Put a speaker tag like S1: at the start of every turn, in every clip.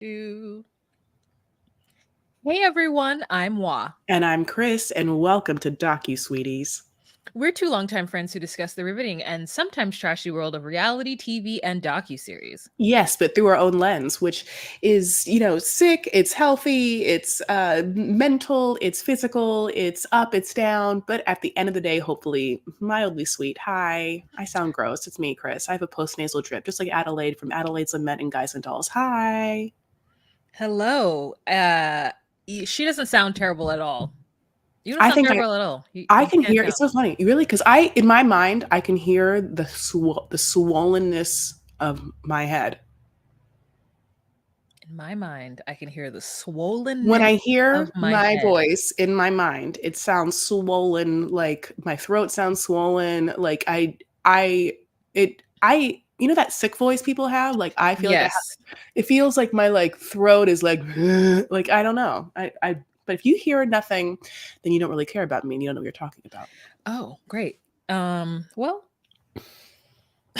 S1: Two. Hey everyone, I'm Wa.
S2: And I'm Chris, and welcome to Sweeties.
S1: We're two longtime friends who discuss the riveting and sometimes trashy world of reality TV and docuseries.
S2: Yes, but through our own lens, which is, sick, it's healthy, it's mental, it's physical, it's up, it's down, but at the end of the day, hopefully mildly sweet. Hi, I sound gross. It's me, Chris. I have a postnasal drip, just like Adelaide from Adelaide's Lament and Guys and Dolls. Hi.
S1: Hello. She doesn't sound terrible at all. You don't
S2: I
S1: sound
S2: think
S1: terrible at all.
S2: I
S1: You
S2: can
S1: can't
S2: hear.
S1: tell.
S2: It's so funny, really, because in my mind, I can hear the swollenness of my head.
S1: In my mind, I can hear the
S2: When
S1: swollenness
S2: I
S1: of
S2: hear
S1: my
S2: my
S1: head.
S2: voice in my mind, it sounds swollen, like my throat sounds swollen, like that sick voice people have? Like I feel like I
S1: Yes.
S2: have it feels like my throat is like like I don't know. But if you hear nothing, then you don't really care about me and you don't know what you're talking about.
S1: Oh, great. Well,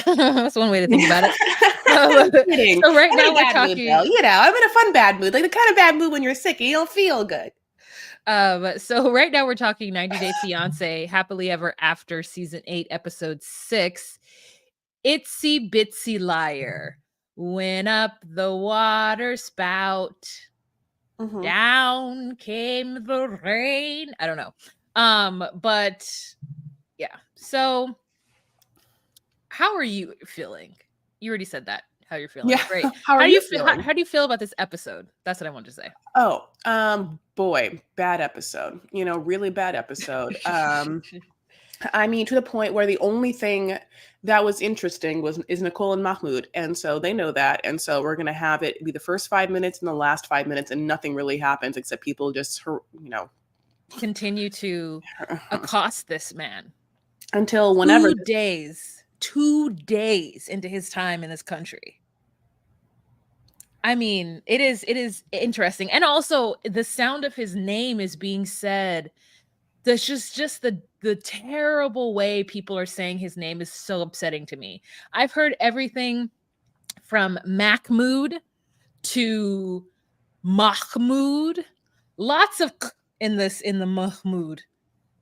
S1: that's one way to think about it.
S2: Kidding.
S1: So right
S2: I'm in
S1: now
S2: a
S1: we're
S2: bad mood
S1: talking.
S2: though. I'm in a fun bad mood. Like the kind of bad mood when you're sick and you don't feel good.
S1: So right now we're talking 90 Day Fiancé, Happily Ever After, season 8, episode 6. Itsy Bitsy Liar. Went up the water spout.
S2: Mm-hmm.
S1: Down came the rain. I don't know. But yeah. So how are you feeling? You already said that. How you're feeling.
S2: Yeah.
S1: Great.
S2: How are
S1: How do you
S2: you
S1: feel?
S2: feeling?
S1: How do you feel about this episode? That's what I wanted to say.
S2: Oh, boy, bad episode. Really bad episode. I mean, to the point where the only thing that was interesting is Nicole and Mahmoud, and so they know that, and so we're gonna have it be the first 5 minutes and the last 5 minutes, and nothing really happens except people just,
S1: Continue to accost this man.
S2: until whenever.
S1: 2 days into his time in this country. I mean, it is interesting. And also the sound of his name is being said. There's just the terrible way people are saying his name is so upsetting to me. I've heard everything from Mahmoud to Mahmoud. Lots of in the Mahmoud.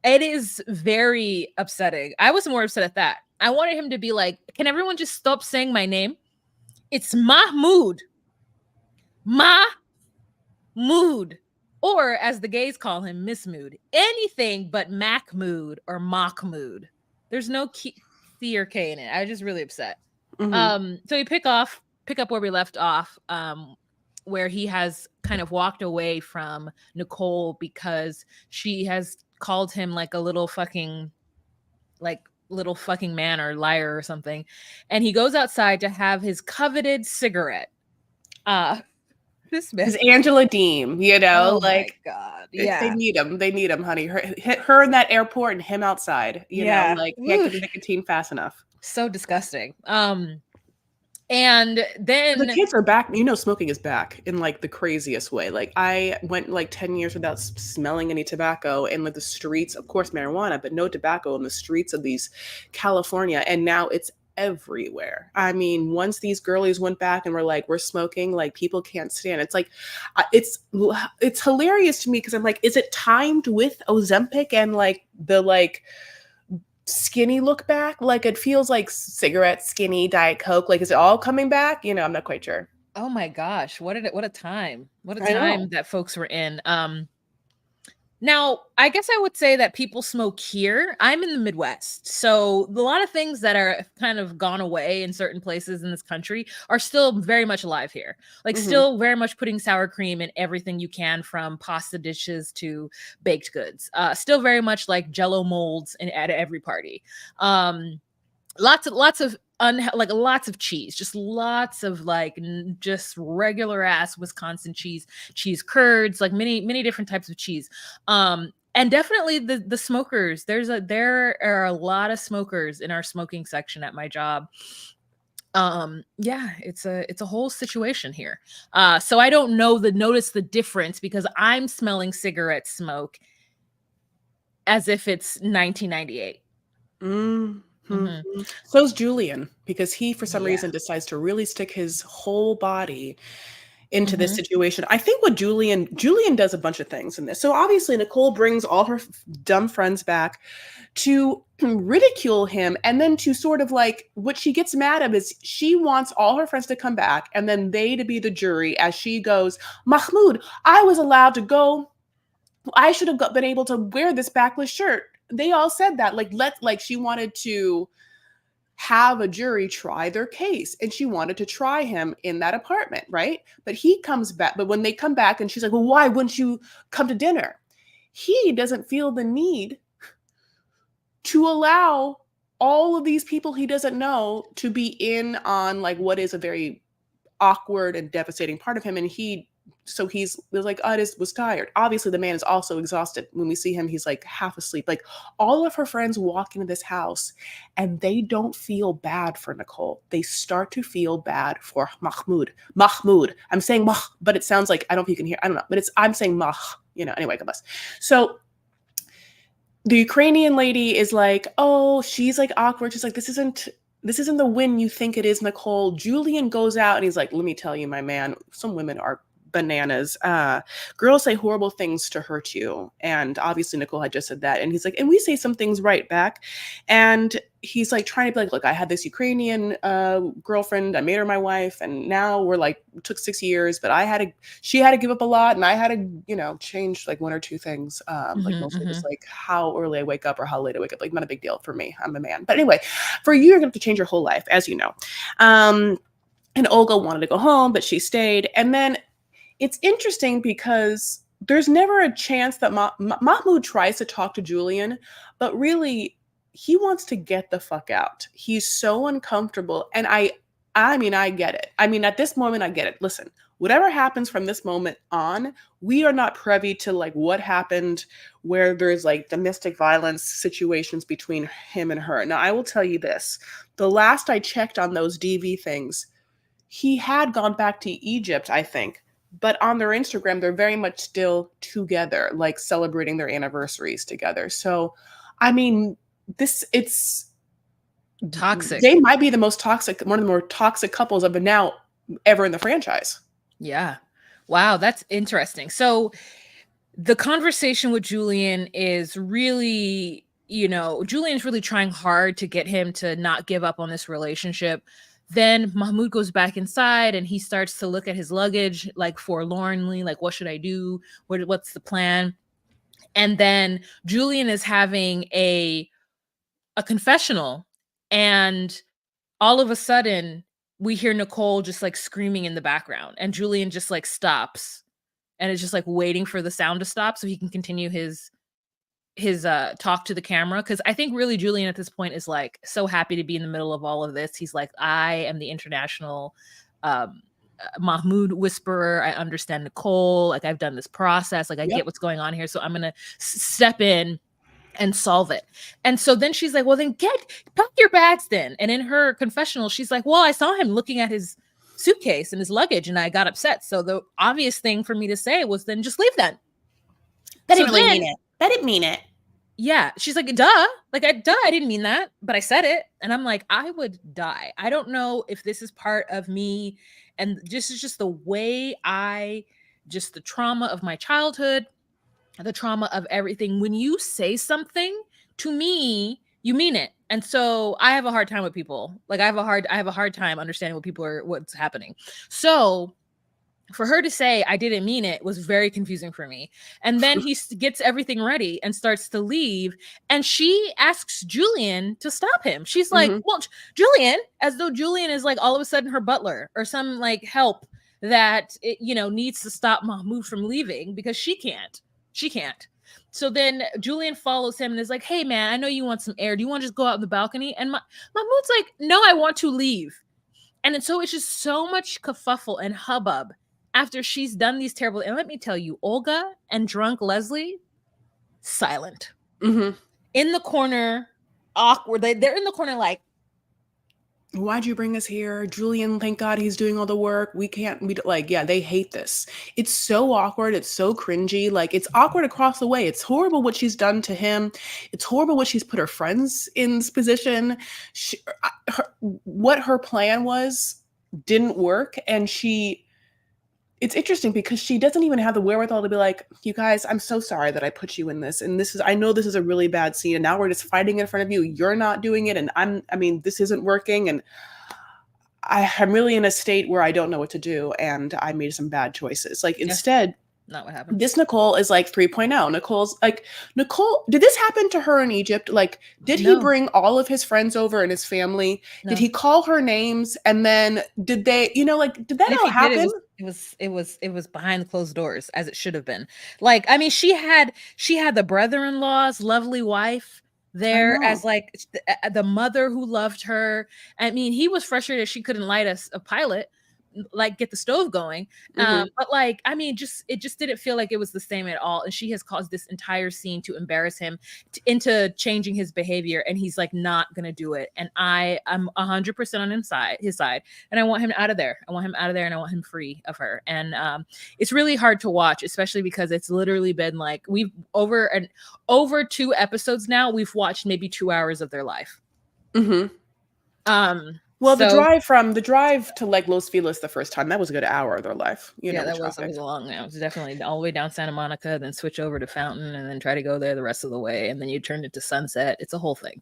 S1: It is very upsetting. I was more upset at that. I wanted him to be like, can everyone just stop saying my name? It's Mahmoud. Mahmoud. Or as the gays call him, Miss Mood. Anything but Mahmoud or Mahmoud. There's no C or K in it. I was just really upset. So we pick up where we left off, where he has kind of walked away from Nicole because she has called him like a little fucking man or liar or something. And he goes outside to have his coveted cigarette. This man.
S2: Is Angela Deem,
S1: Oh my
S2: like
S1: god.
S2: they
S1: Yeah.
S2: need him. They need him, honey. Her in that airport and him outside.
S1: Yeah.
S2: Like can't get the nicotine fast enough.
S1: So disgusting. And then
S2: The kids are back. Smoking is back in like the craziest way. Like I went like 10 years without smelling any tobacco in like the streets, of course marijuana, but no tobacco in the streets of these California. And now it's everywhere. I mean, once these girlies went back and were like, we're smoking, like people can't stand. It's like, it's hilarious to me because I'm like, is it timed with Ozempic and like the skinny look back? Like it feels like cigarette, skinny, Diet Coke. Like is it all coming back? I'm not quite sure.
S1: oh my gosh, what a time. What a
S2: I know.
S1: time that folks were in. Now, I guess I would say that people smoke here. I'm in the Midwest. So a lot of things that are kind of gone away in certain places in this country are still very much alive here. Like still very much putting sour cream in everything you can, from pasta dishes to baked goods. Still very much like Jello molds at every party. Lots of lots of cheese, just lots of just regular ass Wisconsin cheese curds, like many different types of cheese. And definitely the smokers. There are a lot of smokers in our smoking section at my job. Yeah, it's a whole situation here. So I don't notice the difference because I'm smelling cigarette smoke as if it's 1998.
S2: So's Julian, because he for some
S1: Yeah.
S2: reason decides to really stick his whole body into this
S1: Mhm.
S2: situation. I think what Julian does a bunch of things in this. So obviously Nicole brings all her dumb friends back to ridicule him, and then to sort of like, what she gets mad at is she wants all her friends to come back and then they to be the jury as she goes, Mahmoud, I was allowed to go. I should have been able to wear this backless shirt. They all said that, like she wanted to have a jury try their case, and she wanted to try him in that apartment, right? But he comes back, but when they come back and she's like, well, why wouldn't you come to dinner? He doesn't feel the need to allow all of these people he doesn't know to be in on like what is a very awkward and devastating part of him. And he's like, I just was tired. Obviously, the man is also exhausted. When we see him, he's like half asleep. Like, all of her friends walk into this house and they don't feel bad for Nicole. They start to feel bad for Mahmoud. Mahmoud. I'm saying Mah, but it sounds like, I don't know if you can hear, I don't know, but I'm saying Mah, anyway, God bless. So the Ukrainian lady is like, oh, she's like awkward. She's like, this isn't the win you think it is, Nicole. Julian goes out and he's like, let me tell you, my man, some women are bananas. Girls say horrible things to hurt you. And obviously Nicole had just said that. And he's like, and we say some things right back. And he's like trying to be like, look, I had this Ukrainian girlfriend. I made her my wife. And now we're like, it took 6 years, but she had to give up a lot. And I had to, change like one or two things. Like
S1: Mhm.
S2: mostly just
S1: Mhm.
S2: like how early I wake up or how late I wake up. Like, not a big deal for me. I'm a man. But anyway, for you, you're going to have to change your whole life, as you know. And Olga wanted to go home, but she stayed. And then it's interesting because there's never a chance that Mahmoud tries to talk to Julian, but really he wants to get the fuck out. He's so uncomfortable. And I mean, I get it. I mean, at this moment, I get it. Listen, whatever happens from this moment on, we are not privy to like what happened where there's like domestic violence situations between him and her. Now, I will tell you this. The last I checked on those DV things, he had gone back to Egypt, I think. But on their Instagram, they're very much still together, like celebrating their anniversaries together. So, I mean,
S1: Toxic.
S2: they might be one of the more toxic couples of now ever in the franchise.
S1: Yeah. Wow, that's interesting. So the conversation with Julian is really, Julian's really trying hard to get him to not give up on this relationship. Then Mahmoud goes back inside and he starts to look at his luggage like forlornly, like, what should I do? What's the plan? And then Julian is having a confessional, and all of a sudden we hear Nicole just like screaming in the background, and Julian just like stops and is just like waiting for the sound to stop so he can continue his talk to the camera. Because I think really Julian at this point is like so happy to be in the middle of all of this. He's like, I am the international Mahmoud whisperer. I understand Nicole. Like, I've done this process. Like, I
S2: Yep.
S1: get what's going on here. So I'm gonna step in and solve it. And so then she's like, well, then pack your bags then. And in her confessional, she's like, well, I saw him looking at his suitcase and his luggage and I got upset. So the obvious thing for me to say was, then just leave then.
S2: I
S1: So
S2: didn't really
S1: then,
S2: mean it. I didn't mean it.
S1: yeah, she's like, duh. Like, I didn't mean that, but I said it. And I'm like, I would die. I don't know if this is part of me. And this is just the way just the trauma of my childhood, the trauma of everything. When you say something to me, you mean it. And so I have a hard time with people. Like, I have a hard time understanding what's happening. So for her to say I didn't mean it was very confusing for me. And then he gets everything ready and starts to leave, and she asks Julian to stop him. She's like,
S2: Mhm.
S1: well, Julian, as though Julian is like all of a sudden her butler or some like help that needs to stop Mahmoud from leaving, because she can't. So then Julian follows him and is like, hey man, I know you want some air, do you want to just go out on the balcony? And Mahmoud's like, no, I want to leave. And so it's just so much kerfuffle and hubbub after she's done these terrible. And let me tell you, Olga and drunk Leslie, silent.
S2: Mhm.
S1: In the corner, awkward. They're in the corner like,
S2: Why'd you bring us here? Julian, thank God he's doing all the work. Yeah, they hate this. It's so awkward. It's so cringy. Like, it's awkward across the way. It's horrible what she's done to him. It's horrible what she's put her friends in this position. What her plan was didn't work. And it's interesting because she doesn't even have the wherewithal to be like, you guys, I'm so sorry that I put you in this. And I know this is a really bad scene. And now we're just fighting in front of you. You're not doing it. And I mean, this isn't working. And I'm really in a state where I don't know what to do. And I made some bad choices. Like,
S1: Yeah,
S2: instead,
S1: not what happened.
S2: this Nicole is like 3.0. Nicole's like, Nicole, did this happen to her in Egypt? Like, did he
S1: No,
S2: bring all of his friends over and his family? Did
S1: no.
S2: he call her names? And then did they, like, did that
S1: And if
S2: all
S1: he did,
S2: happen?
S1: it was behind closed doors, as it should have been. Like, I mean, she had the brother-in-law's lovely wife
S2: I
S1: there as
S2: know.
S1: like the mother who loved her. I mean, he was frustrated she couldn't light a pilot, like get the stove going.
S2: Hmm.
S1: But like, I mean, just it just didn't feel like it was the same at all. And she has caused this entire scene to embarrass him into changing his behavior, and he's like not gonna do it. And I'm 100% on his side, and I want him out of there. I want him out of there, and I want him free of her. And it's really hard to watch, especially because it's literally been like we've over 2 episodes now. We've watched maybe 2 hours of their life.
S2: Hmm. Well,
S1: So
S2: the drive to like Los Feliz the first time, that was a good hour of their life,
S1: yeah,
S2: with
S1: it
S2: traffic.
S1: was a long. It was definitely all the way down Santa Monica, then switch over to Fountain, and then try to go there the rest of the way, and then you turn it to Sunset. It's a whole thing.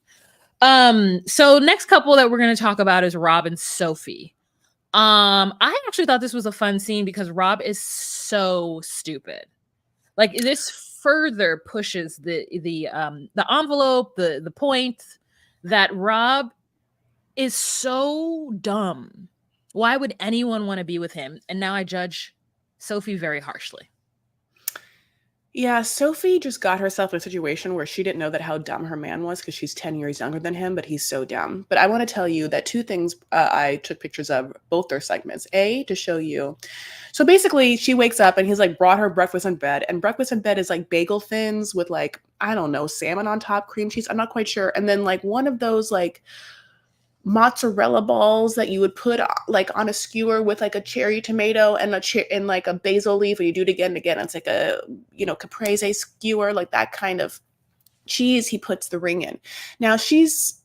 S1: So next couple that we're going to talk about is Rob and Sophie. I actually thought this was a fun scene because Rob is so stupid. Like, this further pushes the envelope, the point that Rob is so dumb. Why would anyone want to be with him? And now I judge Sophie very harshly.
S2: Yeah, Sophie just got herself in a situation where she didn't know that how dumb her man was because she's 10 years younger than him, but he's so dumb. But I want to tell you that two things I took pictures of both their segments. A, to show you. So basically, she wakes up and he's like brought her breakfast in bed. And breakfast in bed is like bagel thins with like, I don't know, salmon on top, cream cheese. I'm not quite sure. And then like one of those like mozzarella balls that you would put like on a skewer with like a cherry tomato and and like a basil leaf, and you do it again and again. It's like a caprese skewer, like that kind of cheese. He puts the ring in. Now she's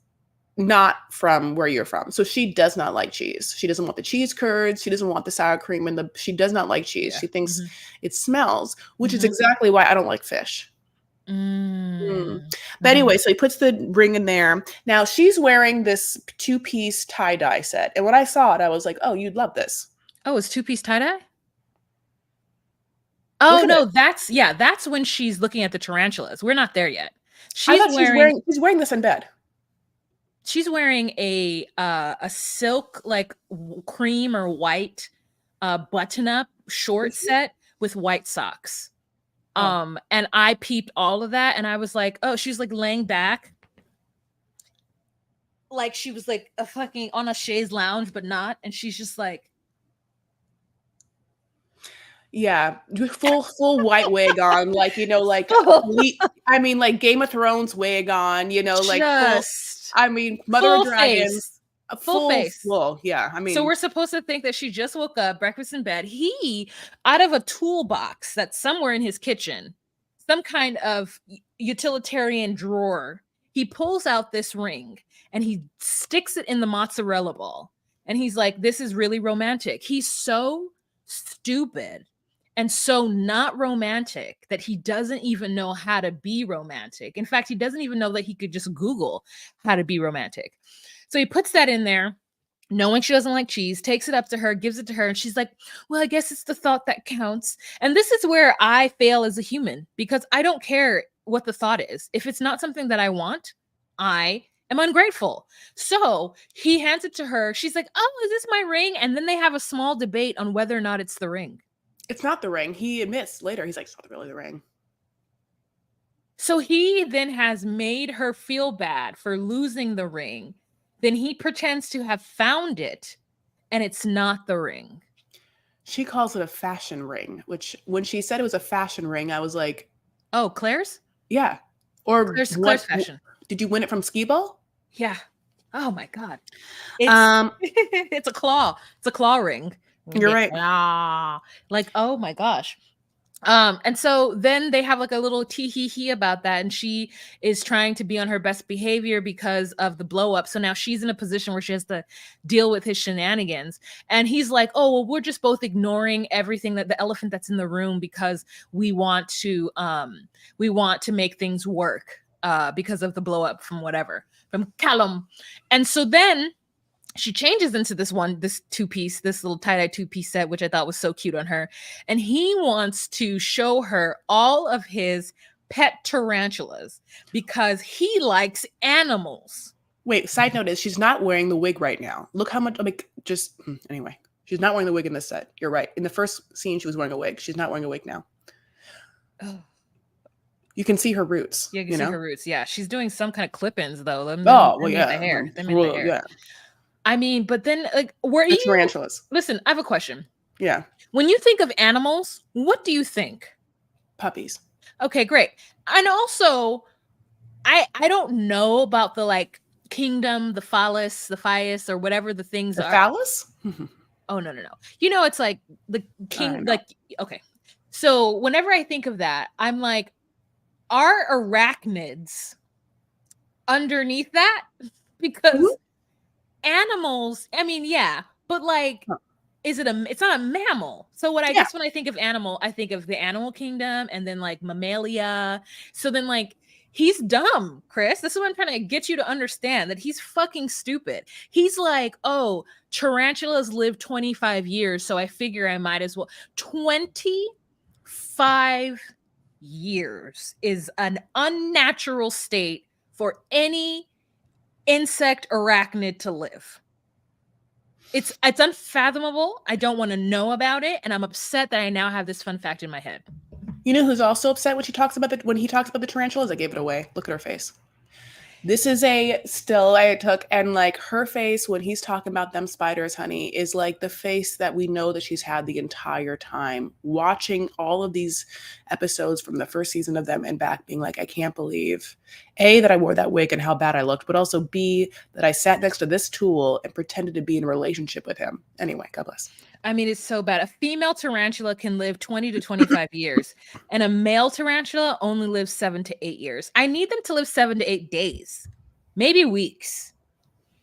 S2: not from where you're from, so she does not like cheese. She doesn't want the cheese curds. She doesn't want the sour cream, and she does not like cheese.
S1: Yeah.
S2: She thinks
S1: Mhm.
S2: it smells, which is
S1: Mhm.
S2: exactly why I don't like fish.
S1: Mm.
S2: But
S1: Mhm.
S2: anyway, so he puts the ring in there. Now she's wearing this two-piece tie-dye set. And when I saw it, I was like, oh, you'd love this.
S1: Oh, it's two-piece tie-dye?
S2: Look
S1: Oh
S2: at it.
S1: no, that's when she's looking at the tarantulas. We're not there yet.
S2: I
S1: She's
S2: thought
S1: wearing
S2: she's wearing this in bed.
S1: she's wearing a silk like cream or white button up short
S2: Is she?
S1: set with white socks.
S2: Oh.
S1: And I peeped all of that, and I was like, oh, she's like laying back, like she was like a fucking on a chaise lounge, but not. And she's just like,
S2: Yeah, full white wig on, like, like I mean, like Game of Thrones wig on, like full.
S1: just
S2: I mean, Mother of
S1: full
S2: Dragons,
S1: face,
S2: a
S1: full
S2: full,
S1: face.
S2: full. Yeah, I
S1: So
S2: mean,
S1: we're supposed to think that she just woke up, breakfast in bed. He, out of a toolbox that's somewhere in his kitchen, some kind of utilitarian drawer, he pulls out this ring and he sticks it in the mozzarella ball. And he's like, this is really romantic. He's so stupid and so not romantic that he doesn't even know how to be romantic. In fact, he doesn't even know that he could just Google how to be romantic. So he puts that in there, knowing she doesn't like cheese, takes it up to her, gives it to her, and she's like, well, I guess it's the thought that counts. And this is where I fail as a human because I don't care what the thought is. If it's not something that I want, I am ungrateful. So he hands it to her. She's like, oh, is this my ring? And then they have a small debate on whether or not it's the ring.
S2: it's not the ring. He admits later, he's like, it's not really the ring.
S1: So he then has made her feel bad for losing the ring. Then he pretends to have found it, and it's not the ring.
S2: She calls it a fashion ring, which when she said it was a fashion ring, I was like,
S1: Oh, Claire's?
S2: yeah. Or
S1: Claire's fashion.
S2: did you win it from Skee Ball?
S1: Yeah. Oh my god. It's
S2: Um,
S1: it's a claw. It's a claw ring.
S2: you're right.
S1: Yeah. Like, oh my gosh. And so then they have like a little tee hee hee about that, and she is trying to be on her best behavior because of the blow up. So now she's in a position where she has to deal with his shenanigans. And he's like, "Oh, well, we're just both ignoring everything, that the elephant that's in the room, because we want to make things work because of the blow up from whatever, from Callum." And so then she changes into this two-piece, this little tie-dye two-piece set, which I thought was so cute on her. And he wants to show her all of his pet tarantulas because he likes animals.
S2: Wait, side note is she's not wearing the wig right now. Look how much, anyway, she's not wearing the wig in this set. You're right. In the first scene, she was wearing a wig. She's not wearing a wig now.
S1: Oh.
S2: You can see her roots.
S1: Yeah, you can see her roots. Yeah, she's doing some kind of clip-ins though.
S2: Oh, well, yeah.
S1: The hair. They made the hair.
S2: Yeah.
S1: I mean, but then, like, were
S2: The
S1: you
S2: tarantulas.
S1: Listen, I have a question.
S2: Yeah.
S1: When you think of animals, what do you think?
S2: Puppies.
S1: Okay, great. And also, I don't know about the like kingdom, the phallus, the Fias, or whatever the things
S2: The
S1: are.
S2: phallus?
S1: Oh, no. You know, it's like the king, like, okay. So whenever I think of that, I'm like, are arachnids underneath that? Because animals, I mean, yeah, but like, it's not a mammal. So what I guess when I think of animal, I think of the animal kingdom and then like mammalia. So then like, he's dumb, Chris. This is what I'm trying to get you to understand, that he's fucking stupid. He's like, oh, tarantulas live 25 years, so I figure I might as well. 25 years is an unnatural state for any insect arachnid to live. It's unfathomable. I don't want to know about it, and I'm upset that I now have this fun fact in my head.
S2: You know who's also upset when he talks about the tarantulas? I gave it away. Look at her face. This is a still I took, and like her face when he's talking about them spiders, honey, is like the face that we know that she's had the entire time, watching all of these episodes from the first season of them and back, being like, I can't believe, A, that I wore that wig and how bad I looked, but also B, that I sat next to this tool and pretended to be in a relationship with him. Anyway, God bless.
S1: I mean, it's so bad. A female tarantula can live 20 to 25 years, and a male tarantula only lives 7 to 8 years. I need them to live 7 to 8 days, maybe weeks.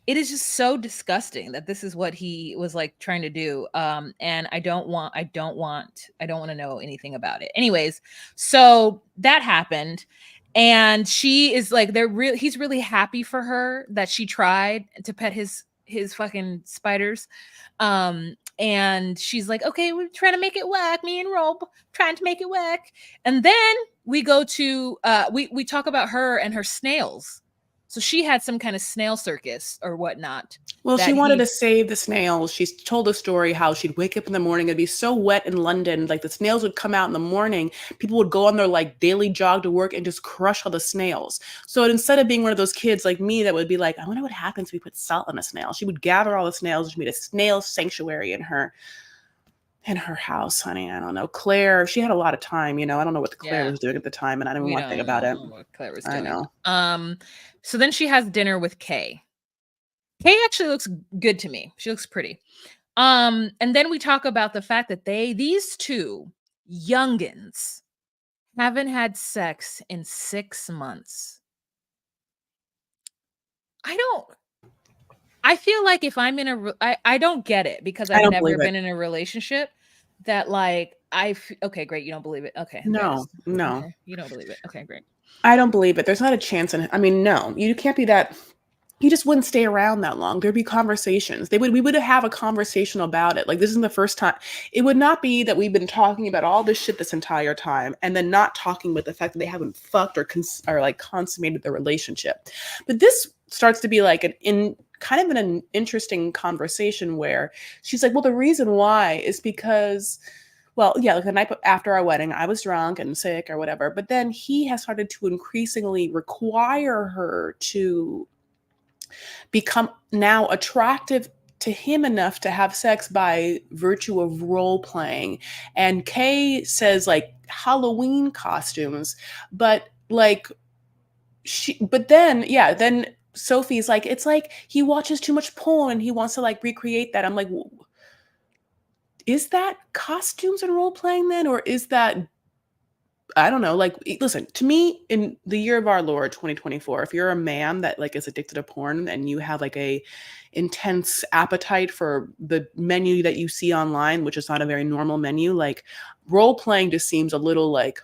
S1: It is just so disgusting that this is what he was like trying to do. And I don't want to know anything about it. Anyways, so that happened. And she is like, he's really happy for her that she tried to pet his fucking spiders. And she's like, okay, we're trying to make it work. Me and Rob trying to make it work. And then we go to we talk about her and her snails. So she had some kind of snail circus or whatnot.
S2: Well, she wanted to save the snails. She's told a story how she'd wake up in the morning. It'd be so wet in London. Like the snails would come out in the morning. People would go on their like daily jog to work and just crush all the snails. So instead of being one of those kids like me that would be like, I wonder what happens if we put salt on a snail. She would gather all the snails and she made a snail sanctuary in her house, honey. I don't know. Claire, she had a lot of time, you know. I don't know what Claire was doing at the time, and I didn't even want to think about it.
S1: What Claire was doing.
S2: I know.
S1: So then she has dinner with Kay. Kay actually looks good to me. She looks pretty. And then we talk about the fact that these two youngins haven't had sex in 6 months. I feel like if I'm in I don't get it because I've never been in a relationship that like okay, great. You don't believe it. Okay.
S2: No.
S1: Okay, you don't believe it. Okay, great.
S2: I don't believe it. There's not a chance in it. I mean, no, you can't be that. You just wouldn't stay around that long. There'd be conversations. We would have a conversation about it. Like this isn't the first time. It would not be that we've been talking about all this shit this entire time and then not talking about the fact that they haven't fucked or like consummated their relationship. But this starts to be like kind of an interesting conversation where she's like, well, the reason why is because, well, yeah, like the night after our wedding, I was drunk and sick or whatever. But then he has started to increasingly require her to become now attractive to him enough to have sex by virtue of role playing. And Kay says like Halloween costumes, but like then Sophie's like, it's like he watches too much porn and he wants to like recreate that. I'm like, is that costumes and role playing then? Or is that I don't know, like, listen, to me, in the year of our Lord 2024, if you're a man that like is addicted to porn and you have like a intense appetite for the menu that you see online, which is not a very normal menu, like role playing just seems a little like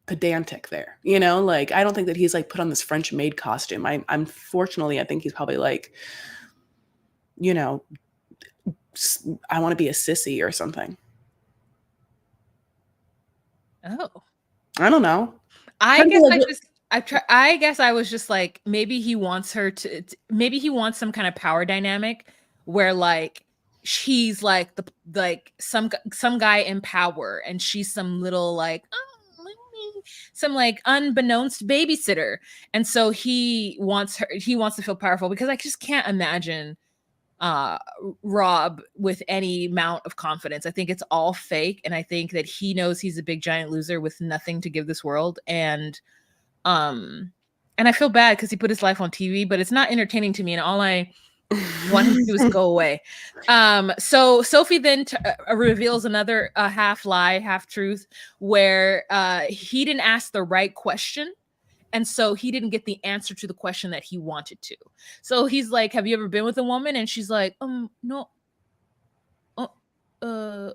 S2: pedantic there, you know? Like I don't think that he's like put on this French maid costume. I'm fortunately, I think he's probably like, you know, I want to be a sissy or something.
S1: Oh.
S2: I don't know.
S1: I
S2: Kind of
S1: guess
S2: like
S1: I just I guess I was just like, maybe he wants her maybe he wants some kind of power dynamic where like she's like like some guy in power and she's some little like, some like unbeknownst babysitter. And so he wants to feel powerful, because I just can't imagine uh Rob with any amount of confidence. I think it's all fake, and I think that he knows he's a big giant loser with nothing to give this world. Um and I feel bad because he put his life on TV, but it's not entertaining to me, and all I want him to do is go away. So Sophie then reveals another half lie, half truth, where he didn't ask the right question. And so he didn't get the answer to the question that he wanted to. So he's like, "Have you ever been with a woman?" And she's like, no, uh, uh,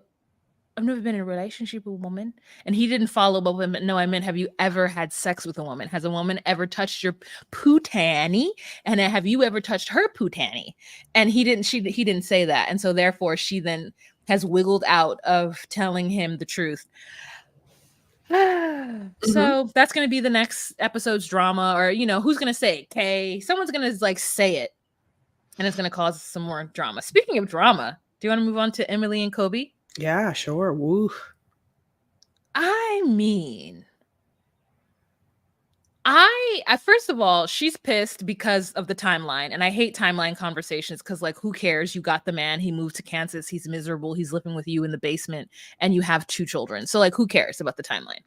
S1: I've never been in a relationship with a woman." And he didn't follow up with, "No, I meant, have you ever had sex with a woman? Has a woman ever touched your pootanny? And have you ever touched her pootanny?" And he didn't say that. And so therefore she then has wiggled out of telling him the truth. So that's going to be the next episode's drama, or who's going to say it? Kay, someone's going to like say it, and it's going to cause some more drama. Speaking of drama, do you want to move on to Emily and Kobe?
S2: Yeah, sure. Woo.
S1: I mean, first of all, she's pissed because of the timeline, and I hate timeline conversations because, like, who cares? You got the man, he moved to Kansas, he's miserable, he's living with you in the basement, and you have 2 children. So, like, who cares about the timeline?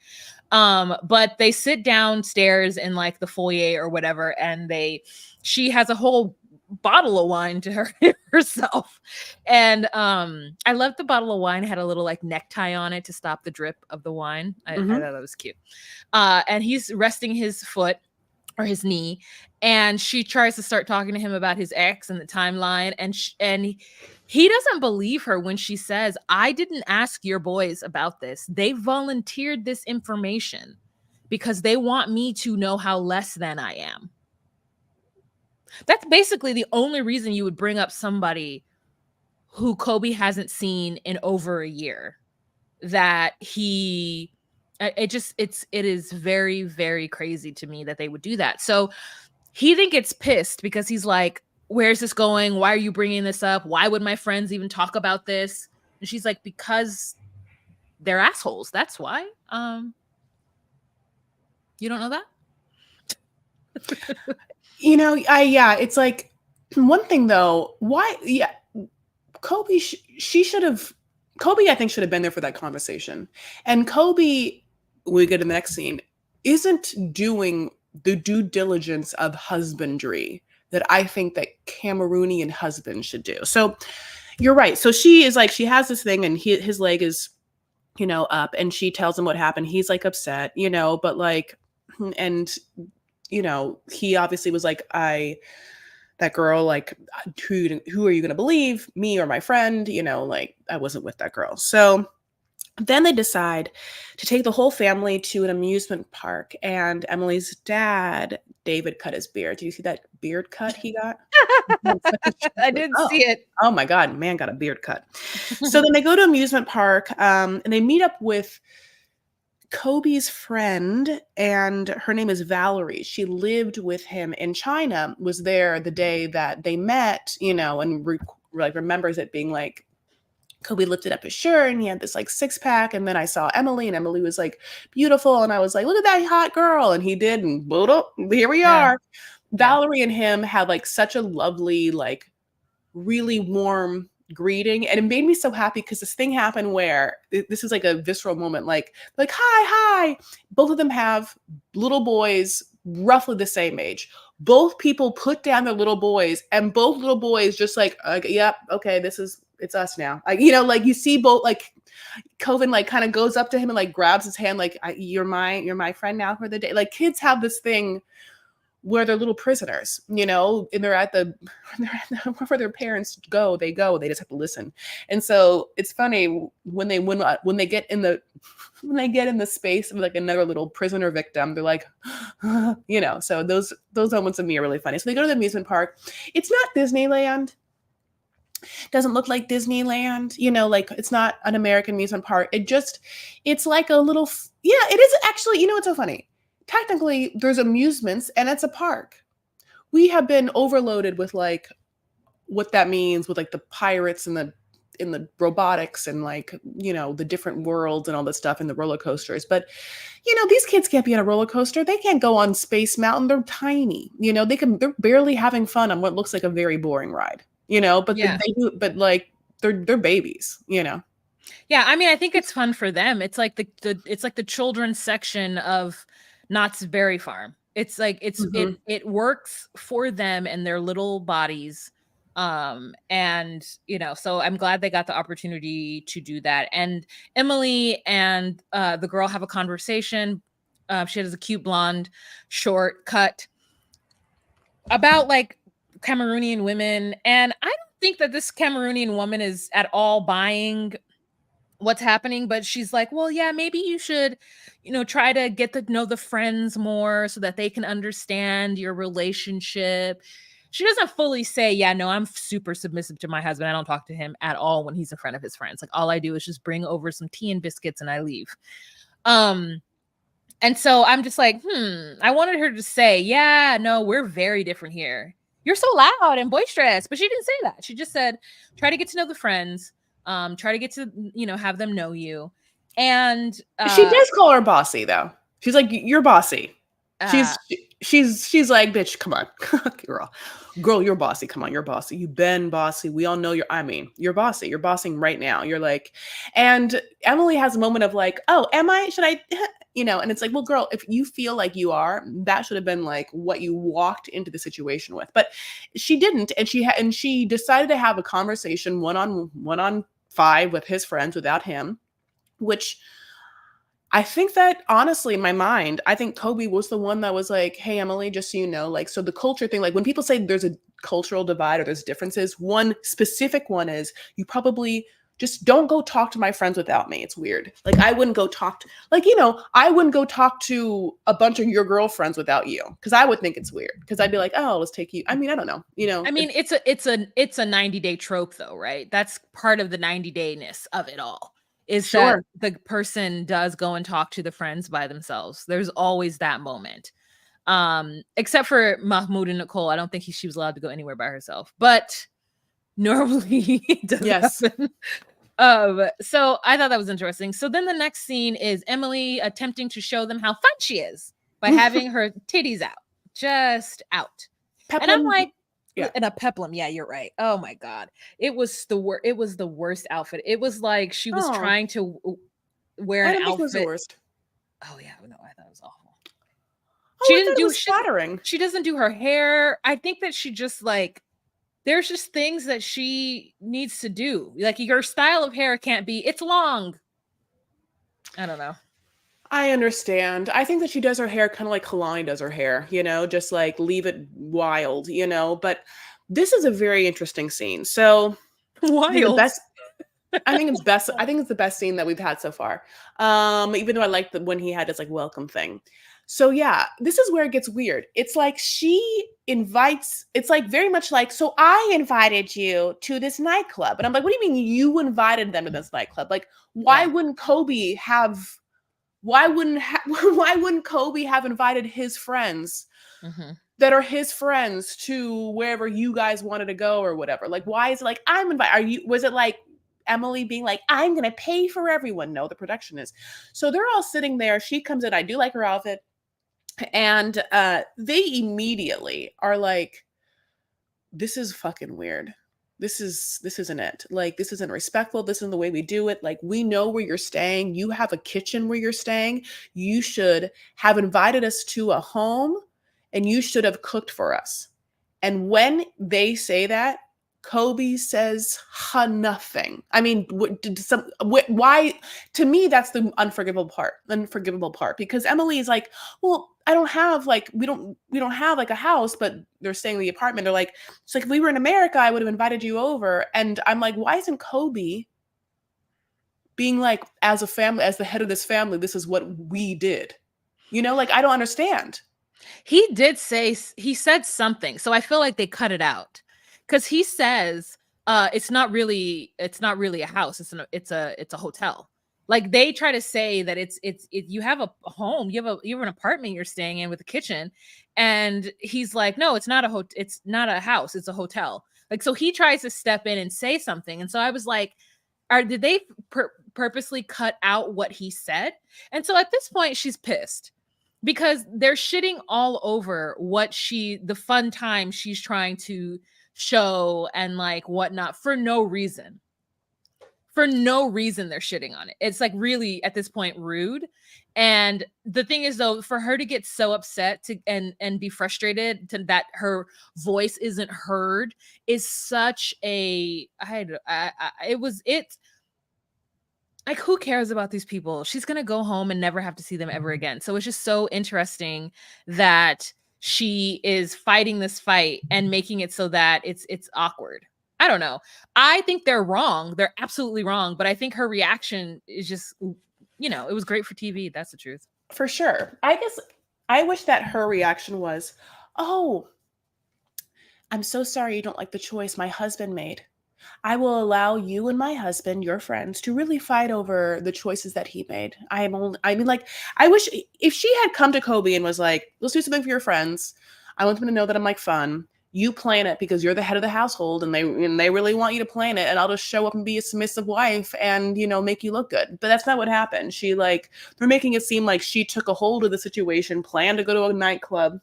S1: But they sit downstairs in like the foyer or whatever, and she has a whole bottle of wine to herself. And I love the bottle of wine had a little like necktie on it to stop the drip of the wine. I thought that was cute. And he's resting his foot or his knee, and she tries to start talking to him about his ex and the timeline, and he doesn't believe her when she says, "I didn't ask your boys about this. They volunteered this information because they want me to know how less than I am." That's basically the only reason you would bring up somebody who Kobe hasn't seen in over a year. That it is very, very crazy to me that they would do that. So he then gets pissed because he's like, "Where's this going? Why are you bringing this up? Why would my friends even talk about this?" And she's like, "Because they're assholes. That's why." You don't know that?
S2: It's like, one thing though, why, Kobe, Kobe, I think, should have been there for that conversation. And Kobe, when we get to the next scene, isn't doing the due diligence of husbandry that I think that Cameroonian husbands should do. So you're right. So she is like, she has this thing, and his leg is, up, and she tells him what happened. He's like upset, but like, and he obviously was like, that girl, like, who are you going to believe, me or my friend? Like, I wasn't with that girl. So then they decide to take the whole family to an amusement park, and Emily's dad, David, cut his beard. Do you see that beard cut he got?
S1: I didn't see it.
S2: Oh my God, man got a beard cut. So then they go to amusement park, and they meet up with Kobe's friend, and her name is Valerie. She lived with him in China, was there the day that they met, and remembers it being like, Kobe lifted up his shirt and he had this like 6-pack. And then I saw Emily, and Emily was like beautiful. And I was like, "Look at that hot girl." And he did. And here we are. Valerie and him had like such a lovely, like really warm greeting, and it made me so happy because this thing happened where this is like a visceral moment, like hi. Both of them have little boys roughly the same age. Both people put down their little boys, and both little boys just like, "Yep, okay, it's us now." Like, like you see both, like Coven like kind of goes up to him and like grabs his hand, like, you're my friend now for the day. Like kids have this thing where they're little prisoners, you know, and they're at the wherever their parents go, they just have to listen. And so it's funny when they get in the space of like another little prisoner victim, they're like, you know. So those moments of me are really funny. So they go to the amusement park. It's not Disneyland. Doesn't look like Disneyland, you know, like it's not an American amusement park. It's like a little, yeah, it is actually, you know, it's so funny. Technically, there's amusements and it's a park. We have been overloaded with like what that means with like the pirates and the robotics and like, you know, the different worlds and all this stuff and the roller coasters. But, you know, these kids can't be on a roller coaster. They can't go on Space Mountain. They're tiny. You know, they're barely having fun on what looks like a very boring ride, you know, but
S1: Yeah.
S2: they do, but like they're babies, you know.
S1: Yeah, I mean, I think it's fun for them. It's like the children's section of Knott's Berry Farm. It's like
S2: Mhm.
S1: it works for them and their little bodies. And you know, so I'm glad they got the opportunity to do that. And Emily and the girl have a conversation. She has a cute blonde short cut about like Cameroonian women. And I don't think that this Cameroonian woman is at all buying what's happening, but she's like, well, yeah, maybe you should, you know, try to get to know the friends more so that they can understand your relationship. She doesn't fully say, yeah, no, I'm super submissive to my husband. I don't talk to him at all when he's in front of his friends. Like all I do is just bring over some tea and biscuits and I leave. um and so I'm just like, I wanted her to say, yeah, no, we're very different here. You're so loud and boisterous. But she didn't say that. She just said, try to get to know the friends, try to get to, you know, have them know you. And
S2: She does call her bossy though. She's like, you're bossy.
S1: uh
S2: She's like, bitch, come on, girl, you're bossy. Come on, you're bossy. You've been bossy. We all know you're bossy. You're bossing right now. You're like, and Emily has a moment of like, oh, am I? Should I? You know, and it's like, well, girl, if you feel like you are, that should have been like what you walked into the situation with. But she didn't, and she decided to have a conversation one on five with his friends without him, which I think that honestly, in my mind, I think Kobe was the one that was like, hey, Emily, just so you know, like, so the culture thing, like when people say there's a cultural divide or there's differences, one specific one is you probably just don't go talk to my friends without me. It's weird. Like, I wouldn't go talk to, like, you know, I wouldn't go talk to a bunch of your girlfriends without you because I would think it's weird because I'd be like, oh, let's take you. I mean, I don't know, you know.
S1: I mean, it's a 90-day trope though, right? That's part of the 90-dayness of it all. Is that
S2: Sure.
S1: the person does go and talk to the friends by themselves. There's always that moment. Except for Mahmoud and Nicole. I don't think she was allowed to go anywhere by herself. But normally it does
S2: Yes.
S1: happen. So I thought that was interesting. So then the next scene is Emily attempting to show them how fun she is by having her titties out. Just out. And I'm
S2: Peplum.
S1: like,
S2: Yeah.
S1: in a peplum. Yeah, you're right. Oh my god, it was the worst outfit. It was like she was
S2: Oh,
S1: trying to wear
S2: I
S1: an
S2: don't think it was the
S1: outfit.
S2: worst.
S1: Oh yeah, no, I thought it was awful.
S2: Oh, I thought it was flattering.
S1: She doesn't do her hair. I think that she just like there's just things that she needs to do. Like your style of hair can't be it's long. I don't know.
S2: I understand. I think that she does her hair kind of like Kalani does her hair, you know, just like leave it wild, you know. But this is a very interesting scene. So I think the
S1: Wild.
S2: best I think it's the best scene that we've had so far. Even though I like the when he had his like welcome thing. So yeah, this is where it gets weird. It's like it's like very much like, so I invited you to this nightclub. And I'm like, what do you mean you invited them to this nightclub? Like,
S1: Yeah.
S2: why wouldn't Kobe have invited his friends
S1: Hmm.
S2: that are his friends to wherever you guys wanted to go or whatever? Like, why is it like I'm invited? Was it like Emily being like, I'm gonna pay for everyone? No, the production is. So they're all sitting there. She comes in. I do like her outfit. And they immediately are like, this is fucking weird. This isn't it. Like, this isn't respectful. This isn't the way we do it. Like, we know where you're staying. You have a kitchen where you're staying. You should have invited us to a home and you should have cooked for us. And when they say that, Kobe says nothing. I mean, why? To me, that's the unforgivable part. Unforgivable part, because Emily is like, well, I don't have like we don't have like a house, but they're staying in the apartment. They're like, it's like if we were in America, I would have invited you over. And I'm like, why isn't Kobe being like, as a family, as the head of this family, this is what we did? Like I don't understand.
S1: He did say, he said something. So I feel like they cut it out because he says it's not really a house. It's a hotel. Like they try to say that you have a home, you have an apartment you're staying in with a kitchen, and he's like, no, it's not a house, it's a hotel. Like, so he tries to step in and say something, and so I was like, did they purposely cut out what he said? And so at this point, she's pissed because they're shitting all over the fun time she's trying to show and like whatnot for no reason. For no reason, they're shitting on it. It's like really at this point rude. And the thing is, though, for her to get so upset and be frustrated that her voice isn't heard is such a it's like, who cares about these people? She's gonna go home and never have to see them ever again. So it's just so interesting that she is fighting this fight and making it so that it's awkward. I don't know. I think they're wrong. They're absolutely wrong. But I think her reaction is just, it was great for TV. That's the truth.
S2: For sure. I guess I wish that her reaction was, oh, I'm so sorry you don't like the choice my husband made. I will allow you and my husband, your friends, to really fight over the choices that he made. I mean, like, I wish if she had come to Kobe and was like, let's do something for your friends. I want them to know that I'm like fun. You plan it because you're the head of the household and they really want you to plan it. And I'll just show up and be a submissive wife and, make you look good. But that's not what happened. They're making it seem like she took a hold of the situation, planned to go to a nightclub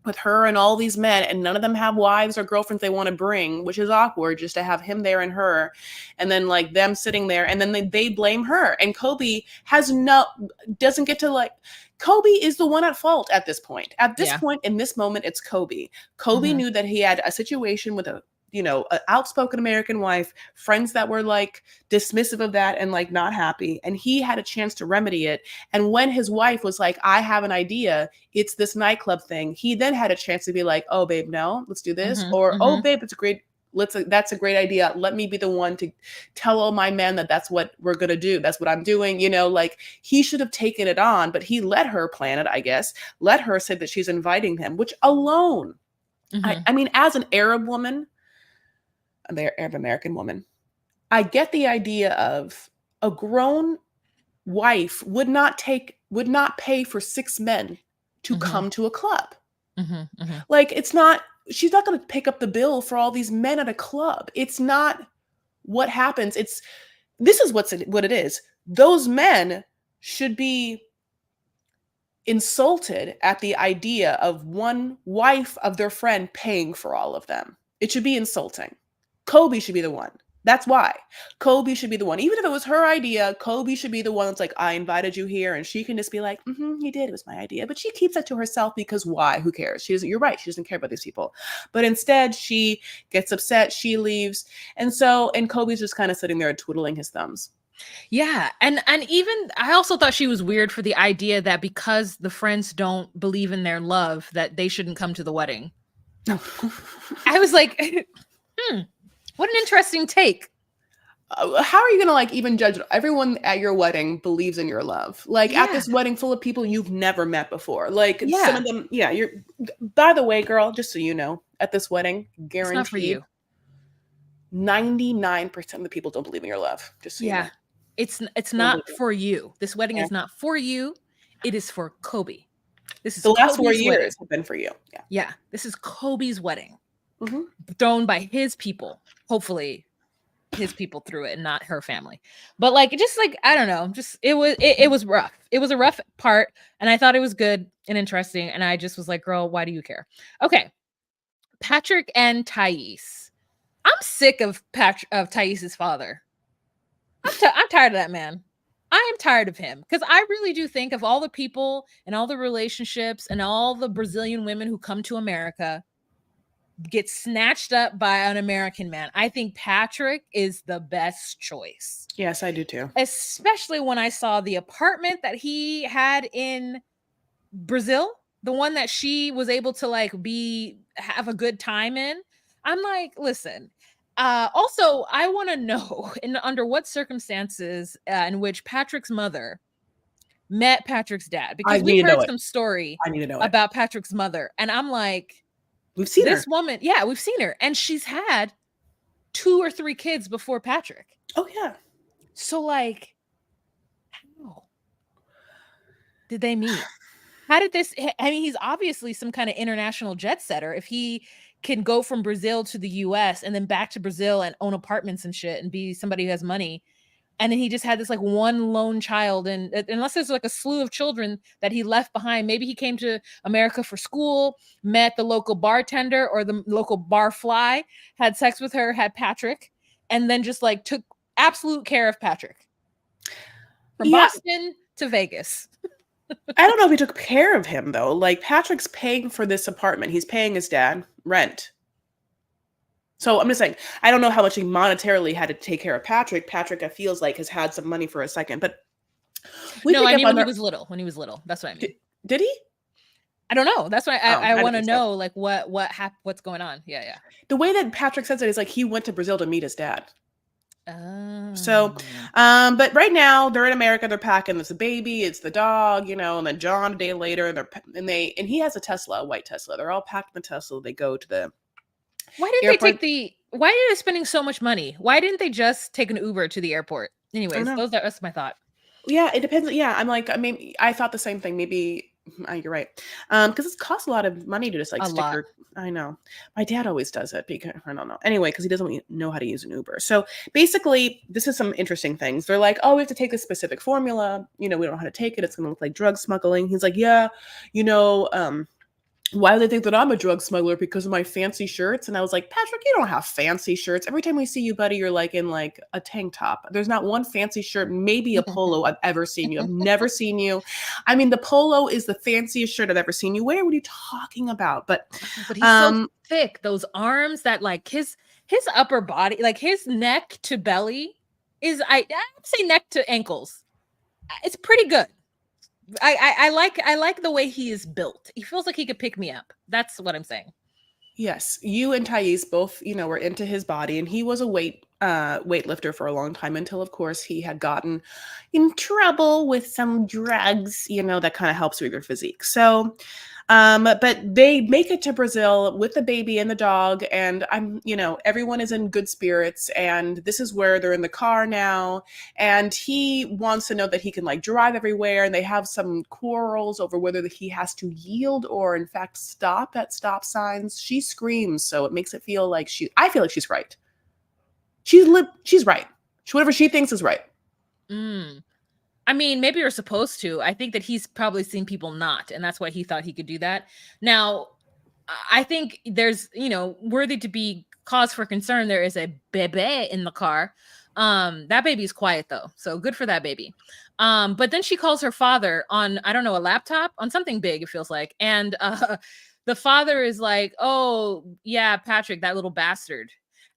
S2: with her and all these men, and none of them have wives or girlfriends they want to bring, which is awkward just to have him there and her, and then like them sitting there, and then they blame her. And Kobe doesn't get to like, Kobe is the one at fault at this point. At this point, in this moment, it's Kobe. Kobe knew that he had a situation with an outspoken American wife, friends that were like dismissive of that and like not happy. And he had a chance to remedy it. And when his wife was like, I have an idea, it's this nightclub thing, he then had a chance to be like, oh babe, no, let's do this. Oh babe, that's a great idea. Let me be the one to tell all my men that that's what we're going to do. That's what I'm doing. Like he should have taken it on, but he let her plan it, I guess. Let her say that she's inviting him, which alone, I mean, as an Arab woman, Arab American woman, I get the idea of a grown wife would not pay for 6 men to come to a club. Like she's not going to pick up the bill for all these men at a club. It's not what happens. This is what it is. Those men should be insulted at the idea of one wife of their friend paying for all of them. It should be insulting. Kobe should be the one. That's why. Kobe should be the one. Even if it was her idea, Kobe should be the one that's like, I invited you here. And she can just be like, he did. It was my idea. But she keeps that to herself because why? Who cares? You're right. She doesn't care about these people. But instead, she gets upset. She leaves. And Kobe's just kind of sitting there twiddling his thumbs.
S1: Yeah. And even I also thought she was weird for the idea that because the friends don't believe in their love, that they shouldn't come to the wedding. I was like, what an interesting take.
S2: How are you going to like even judge everyone at your wedding believes in your love? Like at this wedding full of people you've never met before. Like some of them, you're, by the way, girl, just so you know, at this wedding, guaranteed, it's not for you. 99% of the people don't believe in your love. Just so you know.
S1: It's not for you. This wedding is not for you. It is for Kobe. This is
S2: the last 4 years have been for you.
S1: Yeah. This is Kobe's wedding. Thrown by his people. Hopefully his people threw it and not her family. But like, just like, I don't know, just it was rough. It was a rough part, and I thought it was good and interesting, and I just was like, girl, why do you care? Okay. Patrick and Thais. I'm sick of Thais's father. I'm tired of that man. I am tired of him because I really do think of all the people and all the relationships and all the Brazilian women who come to America, get snatched up by an American man. I think Patrick is the best choice.
S2: Yes, I do too.
S1: Especially when I saw the apartment that he had in Brazil, the one that she was able to like have a good time in. I'm like, listen. Also, I want to know under what circumstances in which Patrick's mother met Patrick's dad,
S2: I
S1: because
S2: need
S1: we've
S2: to know
S1: heard
S2: it.
S1: some story
S2: I need to know it.
S1: about Patrick's mother, and I'm like,
S2: We've seen her.
S1: this woman, yeah, we've seen her, and she's had 2 or 3 kids before Patrick.
S2: Oh yeah.
S1: So like, how did they meet? How did this? I mean, he's obviously some kind of international jet setter. If he can go from Brazil to the US and then back to Brazil and own apartments and shit and be somebody who has money. And then he just had this like one lone child. And unless there's like a slew of children that he left behind, maybe he came to America for school, met the local bartender or the local bar fly, had sex with her, had Patrick, and then just like took absolute care of Patrick from Boston to Vegas.
S2: I don't know if he took care of him though. Like Patrick's paying for this apartment. He's paying his dad rent. So I'm just saying, I don't know how much he monetarily had to take care of Patrick. Patrick, it feels like, has had some money for a second, but
S1: no, I mean when he was little. When he was little, that's what I mean.
S2: Did he?
S1: I don't know. That's why I want to know like what's going on. Yeah.
S2: The way that Patrick says it is like he went to Brazil to meet his dad.
S1: Oh.
S2: So, but right now they're in America. They're packing. It's the baby, it's the dog, you know, and then John a day later, and he has a Tesla, a white Tesla. They're all packed in the Tesla. They go to the.
S1: Why did they take why are they spending so much money? Why didn't they just take an Uber to the airport? Anyways, that's my thought.
S2: Yeah, it depends. Yeah, I'm like, I mean, I thought the same thing. Maybe you're right. Because it costs a lot of money to just like stick your. I know. My dad always does it because I don't know. Anyway, because he doesn't know how to use an Uber. So basically, this is some interesting things. They're like, oh, we have to take this specific formula. You know, we don't know how to take it. It's going to look like drug smuggling. He's like, yeah, you know, why do they think that I'm a drug smuggler? Because of my fancy shirts? And I was like, Patrick, you don't have fancy shirts. Every time we see you, buddy, you're like in like a tank top. There's not one fancy shirt, maybe a polo I've ever seen you. I've never seen you. I mean, the polo is the fanciest shirt I've ever seen you wear. What are you talking about? But
S1: he's so thick. Those arms that like his upper body, like his neck to belly is, I would say neck to ankles. It's pretty good. I like the way he is built. He feels like he could pick me up. That's what I'm saying.
S2: Yes, you and Thais both, you know, were into his body, and he was a weightlifter for a long time until, of course, he had gotten in trouble with some drugs, you know, that kind of helps with your physique. So, but they make it to Brazil with the baby and the dog, and you know, everyone is in good spirits, and this is where they're in the car now, and he wants to know that he can like drive everywhere, and they have some quarrels over whether he has to yield or in fact stop at stop signs. She screams, so it makes it feel like I feel like she's right. She's right. Whatever she thinks is right.
S1: I mean, maybe you're supposed to. I think that he's probably seen people not, and that's why he thought he could do that. Now, I think there's, you know, worthy to be cause for concern. There is a bebe in the car. That baby's quiet though, so good for that baby. But then she calls her father on, I don't know, a laptop, on something big, it feels like. And the father is like, oh, yeah, Patrick, that little bastard.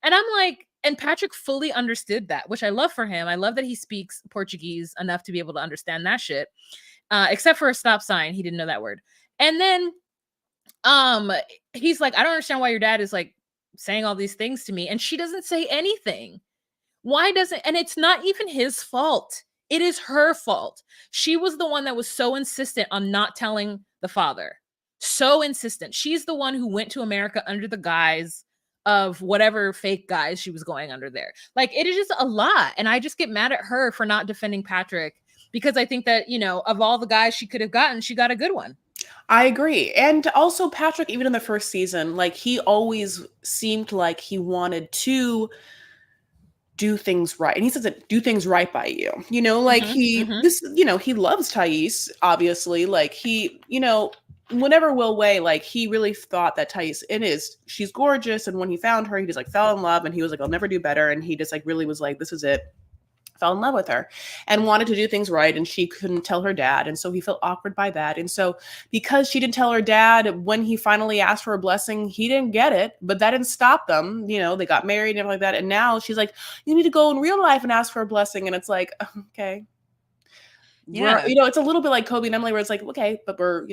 S1: And I'm like, and Patrick fully understood that, which I love for him. I love that he speaks Portuguese enough to be able to understand that shit. Except for a stop sign. He didn't know that word. And then he's like, I don't understand why your dad is like saying all these things to me. And she doesn't say anything. Why doesn't, and it's not even his fault. It is her fault. She was the one that was so insistent on not telling the father. So insistent. She's the one who went to America under the guise of whatever fake guys she was going under there. Like, it is just a lot. And I just get mad at her for not defending Patrick, because I think that, you know, of all the guys she could have gotten, she got a good one.
S2: I agree. And also Patrick, even in the first season, like he always seemed like he wanted to do things right. And he says that do things right by you. You know, like this, you know, he loves Thais, obviously. Like he, you know, whenever Will Way, like he really thought that Thais she's gorgeous. And when he found her, he just like fell in love, and he was like, I'll never do better. And he just like really was like, this is it fell in love with her and wanted to do things right, and she couldn't tell her dad, and so he felt awkward by that. And so because she didn't tell her dad, when he finally asked for a blessing, he didn't get it, but that didn't stop them. They got married and everything like that. And now she's like, you need to go in real life and ask for a blessing. And it's like, okay,
S1: Yeah.
S2: it's a little bit like Kobe and Emily, where it's like, okay, but we're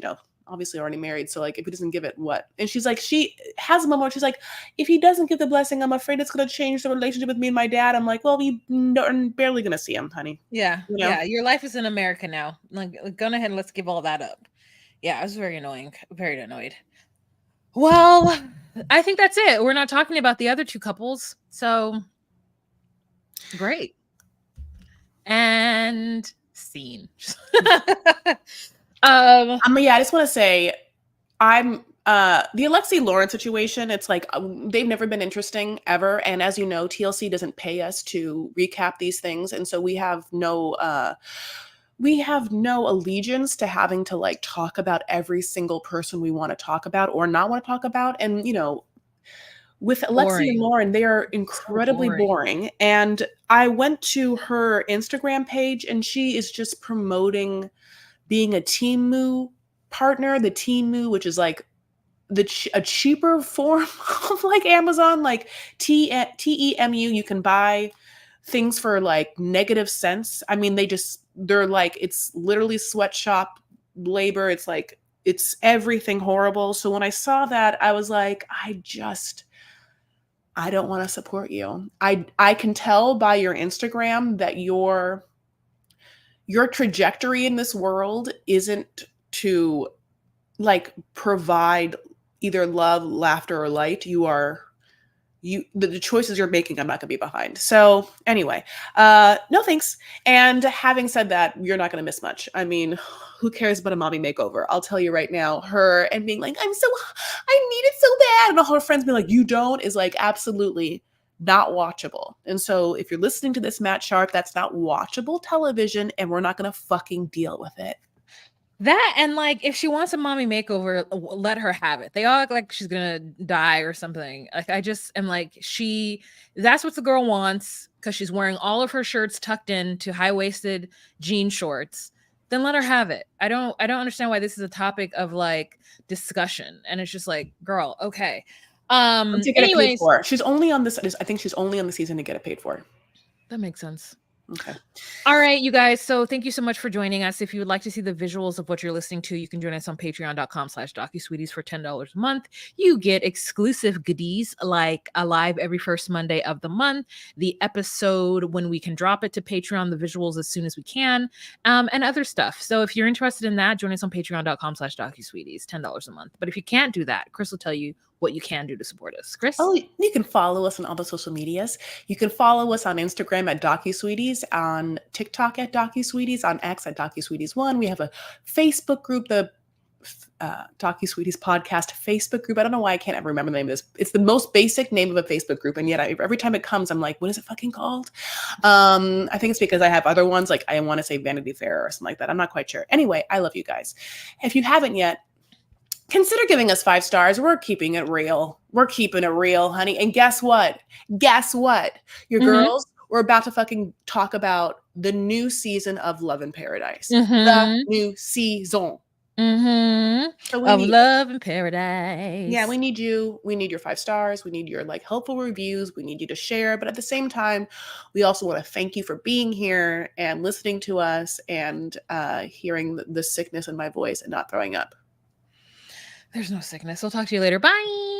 S2: obviously already married, so like if he doesn't give it, what? And she's like, she has a moment where she's like, if he doesn't give the blessing, I'm afraid it's going to change the relationship with me and my dad. I'm like, well, we are barely going to see him, honey.
S1: Yeah. Yeah. Your life is in America now. Like, go ahead and let's give all that up. Yeah, I was very annoying. Very annoyed. Well, I think that's it. We're not talking about the other two couples. So great. And scene.
S2: I just want to say, I'm the Alexi Lawrence situation. It's like they've never been interesting ever, and as you know, TLC doesn't pay us to recap these things, and so we have no allegiance to having to like talk about every single person we want to talk about or not want to talk about. And with Alexi and Lauren, they are incredibly boring. And I went to her Instagram page, and she is just promoting being a Temu partner, the Temu, which is like a cheaper form of like Amazon, like TEMU. You can buy things for like negative cents. I mean, they're like, it's literally sweatshop labor. It's like, it's everything horrible. So when I saw that, I was like, I don't want to support you. I can tell by your Instagram that your trajectory in this world isn't to like provide either love, laughter, or light. The choices you're making, I'm not gonna be behind. So anyway, no thanks. And having said that, you're not gonna miss much. I mean, who cares about a mommy makeover? I'll tell you right now, her and being like, I need it so bad, and all her friends being like, you don't, is like absolutely not watchable. And so if you're listening to this, Matt Sharp, that's not watchable television, and we're not gonna fucking deal with it.
S1: That, and like, if she wants a mommy makeover, let her have it. They all act like she's gonna die or something. Like, I just am like, that's what the girl wants, because she's wearing all of her shirts tucked into high-waisted jean shorts. Then let her have it. I don't understand why this is a topic of like discussion. And it's just like, girl, okay.
S2: To get it paid for. She's only on this. I think she's only on the season to get it paid for.
S1: That makes sense.
S2: Okay.
S1: All right, you guys. So thank you so much for joining us. If you would like to see the visuals of what you're listening to, you can join us on patreon.com/DocuSweeties for $10 a month. You get exclusive goodies like a live every first Monday of the month, the episode when we can drop it to Patreon, the visuals as soon as we can, and other stuff. So if you're interested in that, join us on patreon.com/DocuSweeties, $10 a month. But if you can't do that, Chris will tell you what you can do to support us. Chris?
S2: Oh, you can follow us on all the social medias. You can follow us on Instagram at DocuSweeties, on TikTok at DocuSweeties, on X at DocuSweeties1. We have a Facebook group, the DocuSweeties podcast Facebook group. I don't know why I can't ever remember the name of this. It's the most basic name of a Facebook group, and yet every time it comes, I'm like, what is it fucking called? I think it's because I have other ones, like I want to say Vanity Fair or something like that. I'm not quite sure. Anyway, I love you guys. If you haven't yet, consider giving us 5 stars. We're keeping it real. We're keeping it real, honey. And guess what? Your girls, we're about to fucking talk about the new season of Love in Paradise. The new season.
S1: So of Love in Paradise.
S2: Yeah, we need you. We need your 5 stars. We need your like helpful reviews. We need you to share. But at the same time, we also want to thank you for being here and listening to us and hearing the sickness in my voice and not throwing up.
S1: There's no sickness. I'll talk to you later. Bye.